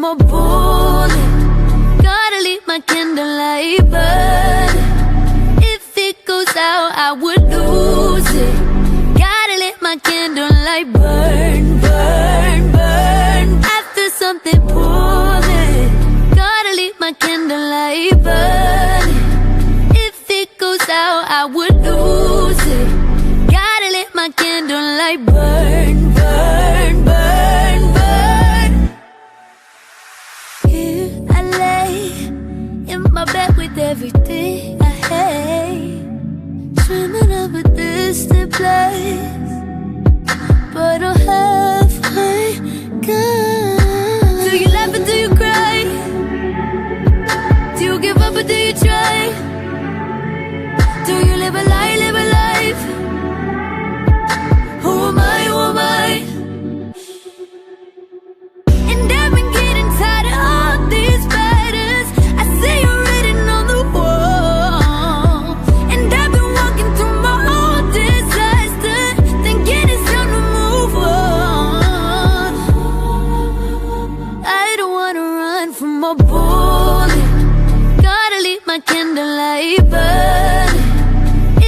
from a bullet. Gotta leave my candlelight burning. If it goes out, I would lose it. Gotta let my candlelight burn, burn, burn. After something pulling, gotta leave my candlelight burning. If it goes out, I would lose it. Gotta let my candlelight burn, burn, burn, burn. Here I lay in my bed with everything I hate, dreaming of a distant place, but I'm halfway gone. Do you laugh or do you cry? Do you give up or do you try? Do you live a lie, live a life? Who am I, who am I? And I've been getting tired of all these battles. I see you written on the wall, and I've been walking through my own disaster, thinking it's time to move on. I don't wanna run from a bullet. Gotta leave my candlelight burning.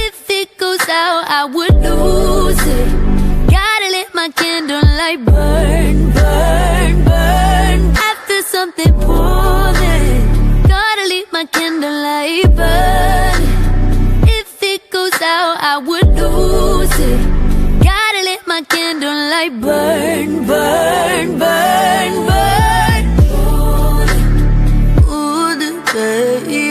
If it goes out, I would lose it. Gotta let my candlelight burn, burn, burn. After something pulling, gotta leave my candlelight burning. If it goes out, I would lose it. Gotta let my candlelight burn, burn, burn, burn. Ooh, the baby.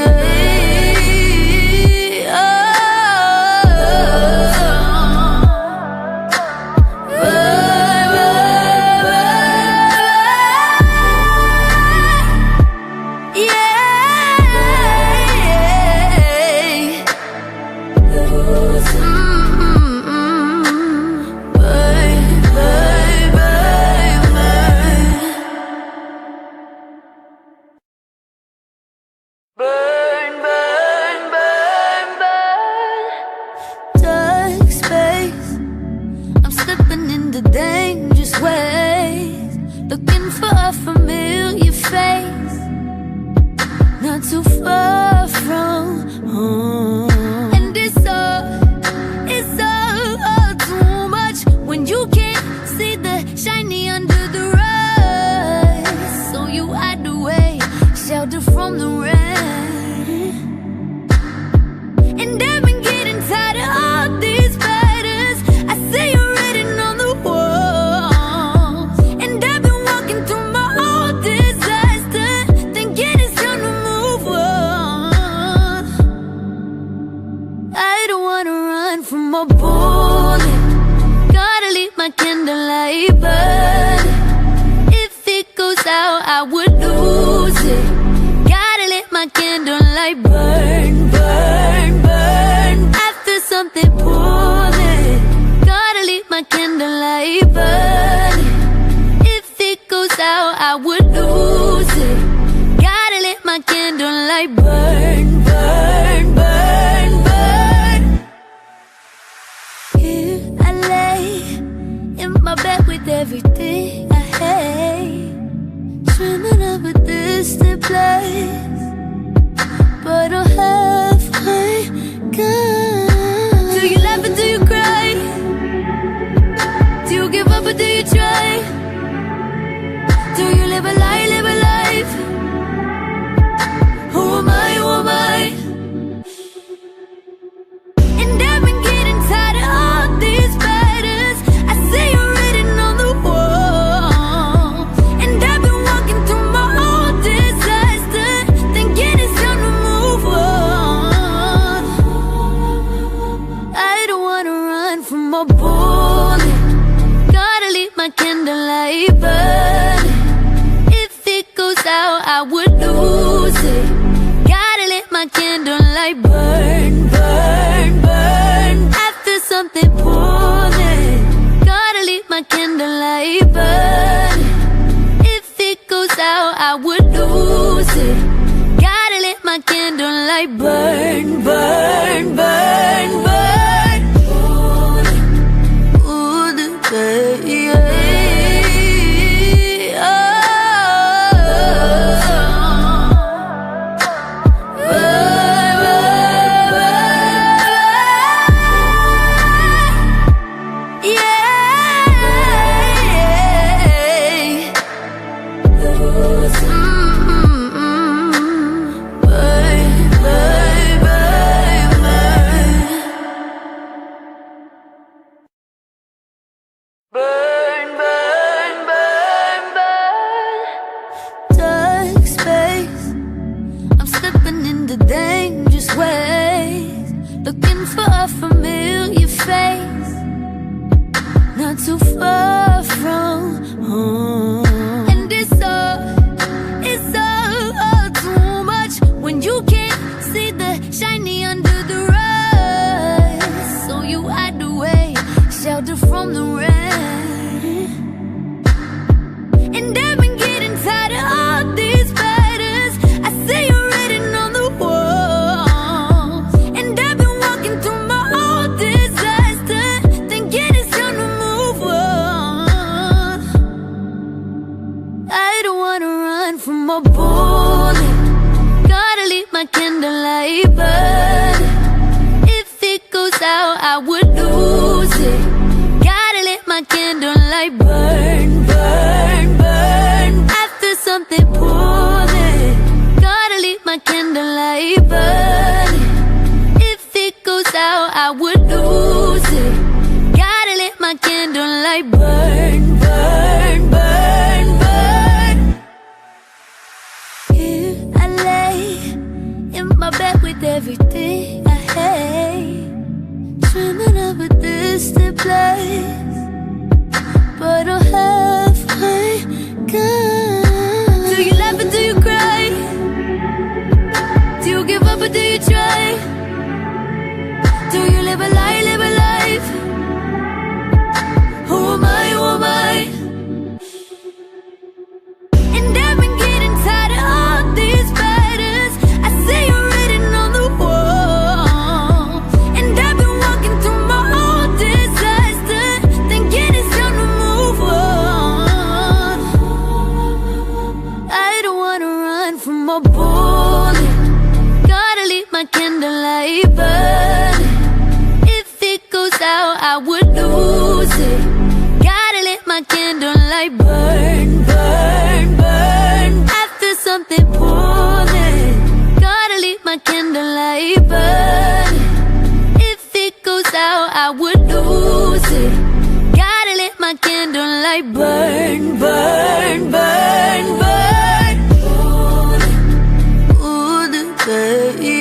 Ooh, the baby. Oh. far from home. And it's all too much when you can't see the shiny under the rug. So you hide away, shelter from the rain. And I've been getting tired of all these batters. I see you written on the wall. And I've been walking through my own disaster, thinking it's time to move on. I don't wanna run from a bullet. Gotta leave my candlelight burn. If it goes out, I would lose it. Gotta let my candlelight burn, burn, burn. After something pulling, gotta leave my candlelight burn. If it goes out, I would lose it. Gotta let my candlelight burn, burn, burn, burn. Here I lay in my bed with everything I hate, dreaming of a distant place, but I'll have my gun. Do you laugh or do you cry? Do you give up or do you try? Do you live a lie, live a life? Who am I, who am I? And I've been getting tired of all these batters. I see you written on the wall. And I've been walking through my own disaster, thinking it's time to move on. I don't wanna run from a bullet. Gotta leave my candlelight burn. If it goes out, I would lose it. Gotta let my candlelight burn, burn, burn. After something pulling, gotta leave my candlelight burn. If it goes out, I would lose it. Gotta let my candlelight burn, burn, burn, burn. Ooh, the baby.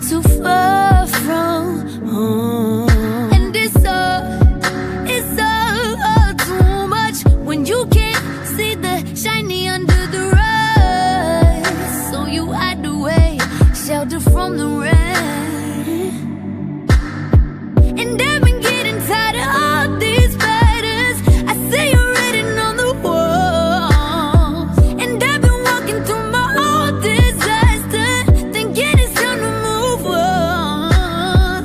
Too far from home. And it's all too much when you can't see the shiny under the rug. So you hide away, shelter from the rain. And I've been getting tired of all these batters. I see you written on the wall. And I've been walking through my own disaster, thinking it's time to move on.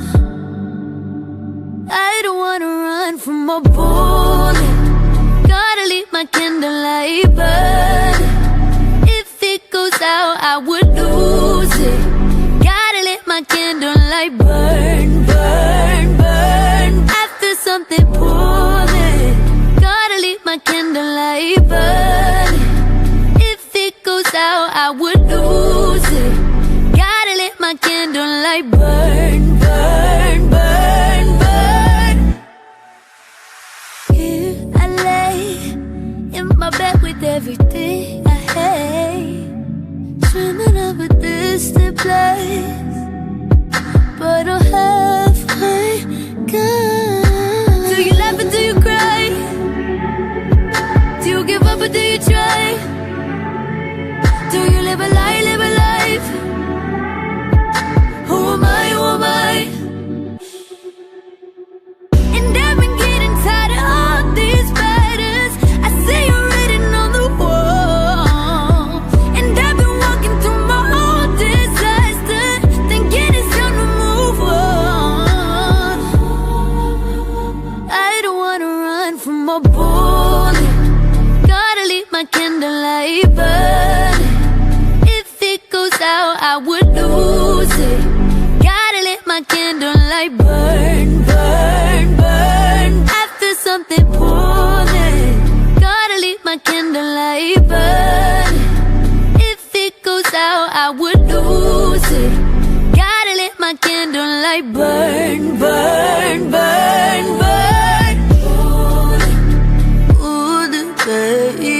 I don't wanna run from a bullet. Gotta leave my candlelight burn. If it goes out, I would lose it. Gotta let my candlelight burn, burn, burn. After something pulling, gotta leave my candlelight burn. If it goes out, I would lose it. Gotta let my candlelight burn, burn, burn, burn. Here I lay in my bed with everything I hate, dreaming of a distant place, but I'll have my gun. Do you laugh or do you cry? Do you give up or do you try? Do you live a lie, live a life? Who am I, who am I? And I've been getting tired of all these batters. I see you written on the wall. And I've been walking through my own disaster, thinking it's time to move on. candlelight burn. If it goes out, I would lose it. Gotta let my candlelight burn, burn, burn, burn. Ooh, the baby.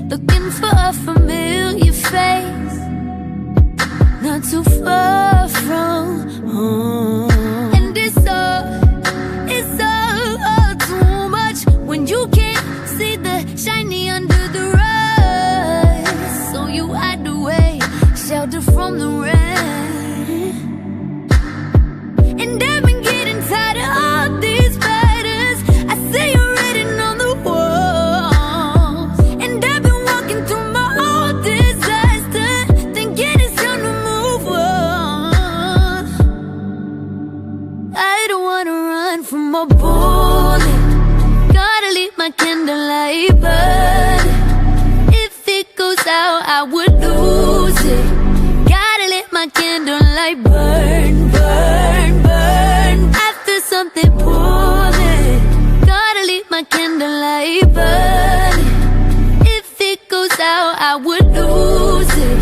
Looking for a familiar face, not too far from home. And it's all too much when you can't see the shiny under the rug. So you hide away, shelter from the rain. And I've been getting tired of all these batters. I see you written on the wall. And I've been walking through my own disaster, thinking it's time to move on. I don't wanna run from a bullet. Gotta leave my candlelight burn. If it goes out, I would lose it. Gotta let my candlelight burn, burn, burn. After something pulling, gotta leave my candlelight burn. If it goes out, I would lose it.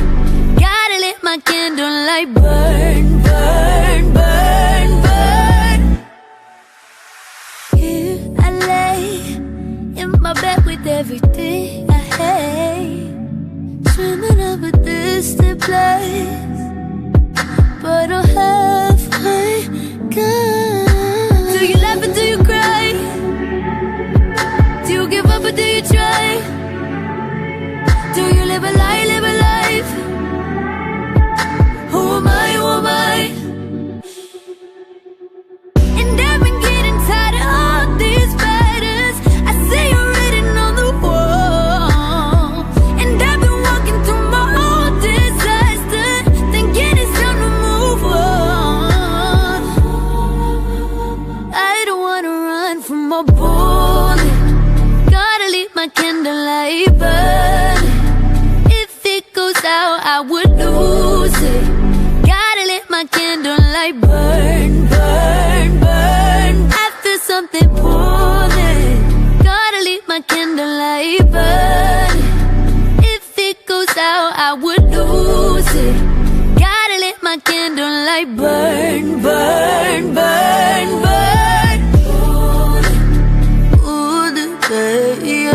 Gotta let my candlelight burn, burn, burn, burn. Here I lay in my bed with everything I hate, dreaming of a distant place, but I'm halfway gone. Do you laugh or do you cry? Do you give up or do you try? Do you live a lie, live a life? Who am I, who am I? And I've been getting tired of all these batters. I see you written on the wall. And I've been walking through my own disaster, thinking it's time to move on. I don't wanna run from a bullet. Gotta leave my candlelight burn. If it goes out, I would lose it. Gotta let my candlelight burn, burn, burn. After something pulling, gotta leave my candlelight burn. If it goes out, I would lose it. Gotta let my candlelight burn, burn, burn, burn. Ooh, the baby.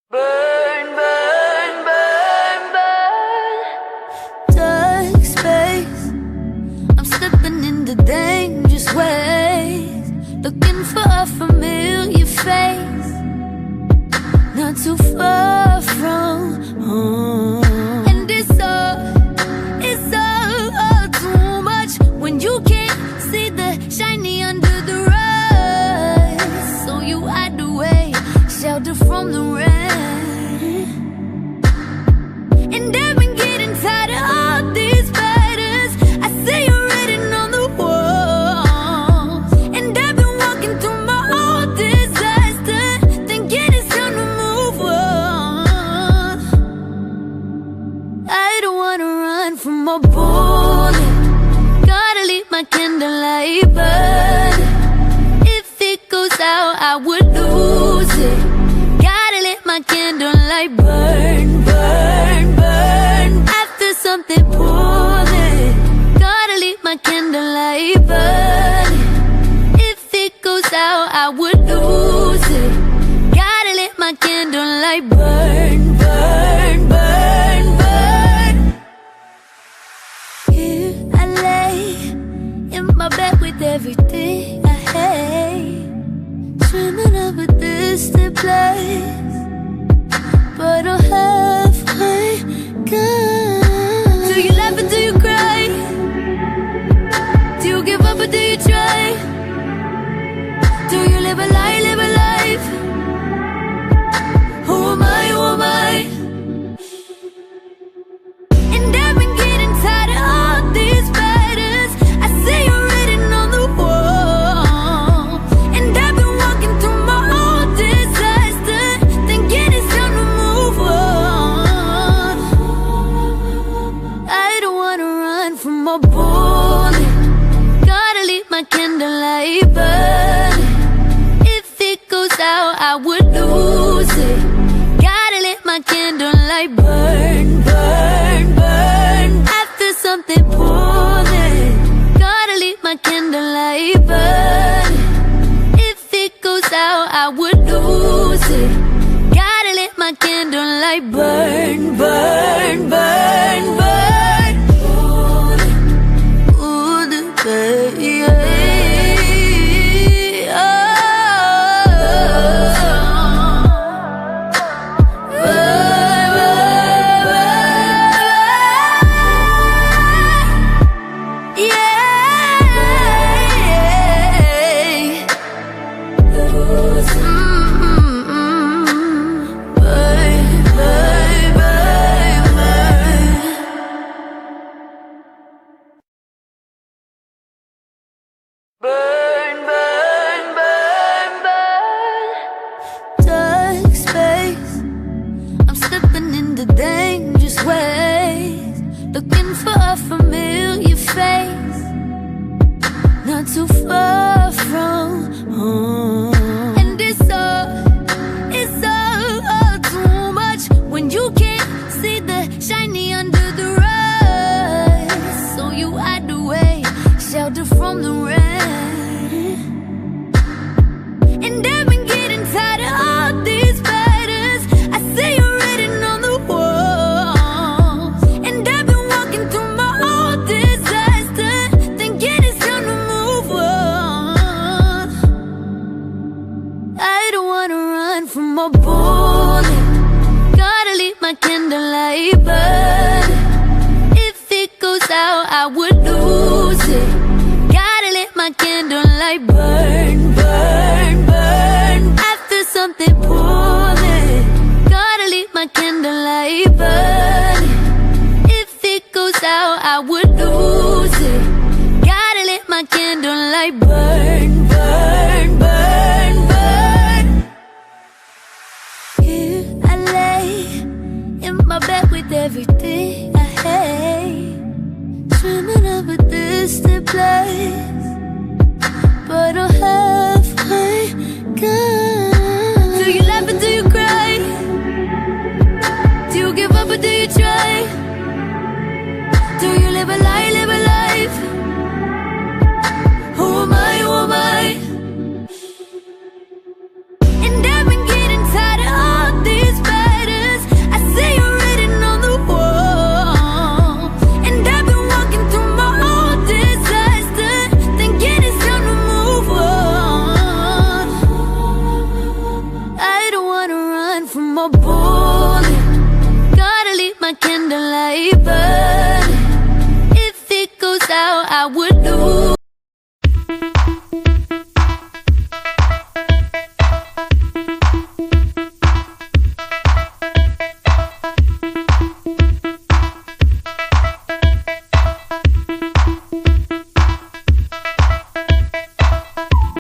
Burn, burn, burn, burn. Dark space, I'm stepping into dangerous ways, looking for a familiar face, not too far from home. And it's all too much when you can't see the shiny under the rug. So you hide away, shelter from the rain. And I've been getting tired of all these batters. I see you written on the wall. And I've been walking through my own disaster, thinking it's time to move on. I don't wanna run from a bullet. Gotta leave my candlelight burn. If it goes out, I would lose it. Gotta let my candlelight burn, burn, burn. After something pulling, gotta leave my my candlelight burning. If it goes out, I would lose it. Gotta let my candlelight burn, burn, burn, burn. Here I lay in my bed with everything I hate, dreaming of a distant place, but I'm halfway gone. Do you laugh or do you cry? Do you give up or do you try? Do you live a lie, live a life? Who am I, who am I? And I've been getting tired of all these battles I see you written on the wall. And I've been walking through my own disaster, thinking it's time to move on. I don't wanna run from my bullet, gotta leave my candlelight burning. If it goes out, I would lose it. Gotta let my candlelight burn, burn, burn. I feel something pulling, gotta leave my candlelight burning. If it goes out, I would lose it. Gotta let my candlelight burn, burn, burn, burn. Ooh, the baby. Burn, burn, burn, burn. Dark space, I'm stepping into dangerous ways, looking for a familiar face, not too far from home. And it's all too much when you can't see the shiny under the rug. So you hide away, shelter from the rain. And I've been getting tired of all these battles I see you written on the wall. And I've been walking through my own disaster, thinking it's time to move on. I don't wanna run from my bullet, gotta leave my candlelight burning. If it goes out, I would lose it. Gotta let my candlelight burn, burn, burn. I feel something pulling, gotta leave my candlelight burning. If it goes out, I would lose it. Gotta let my candlelight burn, burn, burn, burn. Here I lay in my bed with everything I hate, dreaming of a distant place, but I'm halfway gone. Do you laugh or do you cry? Do you give up or do you try? Do you live a lie?